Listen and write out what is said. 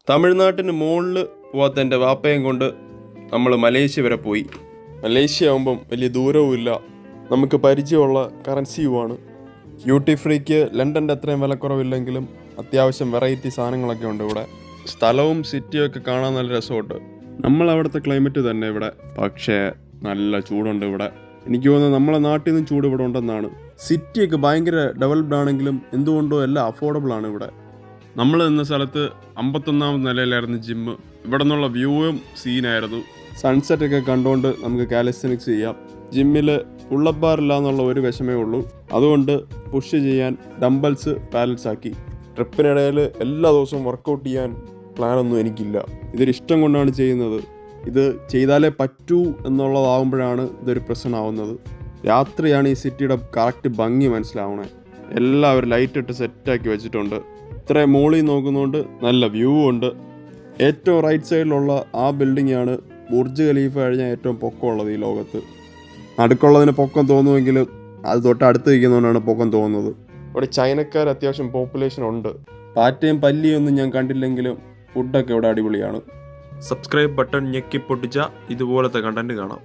തമിഴ്നാട്ടിന് മുകളിൽ പോകാത്ത എൻ്റെ വാപ്പയും കൊണ്ട് നമ്മൾ മലേഷ്യ വരെ പോയി. മലേഷ്യ ആകുമ്പം വലിയ ദൂരവും ഇല്ല, നമുക്ക് പരിചയമുള്ള കറൻസിയുമാണ്. ഡ്യൂട്ടി ഫ്രീക്ക് ലണ്ടൻ്റെ അത്രയും വിലക്കുറവില്ലെങ്കിലും അത്യാവശ്യം വെറൈറ്റി സാധനങ്ങളൊക്കെ ഉണ്ട് ഇവിടെ. സ്ഥലവും സിറ്റിയും ഒക്കെ കാണാൻ നല്ല രസമുണ്ട്. നമ്മളവിടുത്തെ ക്ലൈമറ്റ് തന്നെ ഇവിടെ, പക്ഷേ നല്ല ചൂടുണ്ട് ഇവിടെ. എനിക്ക് തോന്നുന്നത് നമ്മളെ നാട്ടിൽ നിന്നും ചൂട് ഇവിടെ ഉണ്ടെന്നാണ്. സിറ്റിയൊക്കെ ഭയങ്കര ഡെവലപ്ഡ് ആണെങ്കിലും എന്തുകൊണ്ടോ എല്ലാം അഫോർഡബിൾ ആണ് ഇവിടെ. നമ്മൾ നിന്ന സ്ഥലത്ത് 51ാമത് നിലയിലായിരുന്നു ജിമ്മ്. ഇവിടെ നിന്നുള്ള വ്യൂവും സീനായിരുന്നു. സൺസെറ്റ് ഒക്കെ കണ്ടുകൊണ്ട് നമുക്ക് കാലിസ്റ്റനിക്സ് ചെയ്യാം. ജിമ്മിൽ പുള്ളപ്പ് ബാർ ഇല്ല എന്നുള്ള ഒരു വിഷമേ ഉള്ളൂ. അതുകൊണ്ട് പുഷ് ചെയ്യാൻ ഡംബൽസ് ബാലൻസ് ആക്കി. ട്രിപ്പിനിടയിൽ എല്ലാ ദിവസവും വർക്കൗട്ട് ചെയ്യാൻ പ്ലാനൊന്നും എനിക്കില്ല. ഇതൊരു ഇഷ്ടം കൊണ്ടാണ് ചെയ്യുന്നത്. ഇത് ചെയ്താലേ പറ്റൂ എന്നുള്ളതാകുമ്പോഴാണ് ഇതൊരു പ്രശ്നമാവുന്നത്. രാത്രിയാണ് ഈ സിറ്റിയുടെ കറക്റ്റ് ഭംഗി മനസ്സിലാവണേ. എല്ലാവരും ലൈറ്റ് ഇട്ട് സെറ്റാക്കി വെച്ചിട്ടുണ്ട്. ഇത്രയും മോളിൽ നോക്കുന്നതുകൊണ്ട് നല്ല വ്യൂ ഉണ്ട്. ഏറ്റവും റൈറ്റ് സൈഡിലുള്ള ആ ബിൽഡിംഗ് ആണ് ബുർജ് ഖലീഫ കഴിഞ്ഞാൽ ഏറ്റവും പൊക്കമുള്ളത് ഈ ലോകത്ത്. നടുക്കുള്ളതിന് പൊക്കം തോന്നുമെങ്കിലും അത് തൊട്ട് അടുത്ത് നിൽക്കുന്നതുകൊണ്ടാണ് പൊക്കം തോന്നുന്നത്. ഇവിടെ ചൈനക്കാർ അത്യാവശ്യം പോപ്പുലേഷൻ ഉണ്ട്. പാറ്റയും പല്ലിയൊന്നും ഞാൻ കണ്ടില്ലെങ്കിലും ഫുഡൊക്കെ ഇവിടെ അടിപൊളിയാണ്. സബ്സ്ക്രൈബ് ബട്ടൺ ഞെക്കി പൊട്ടിച്ചാൽ ഇതുപോലത്തെ കണ്ടന്റ് കാണാം.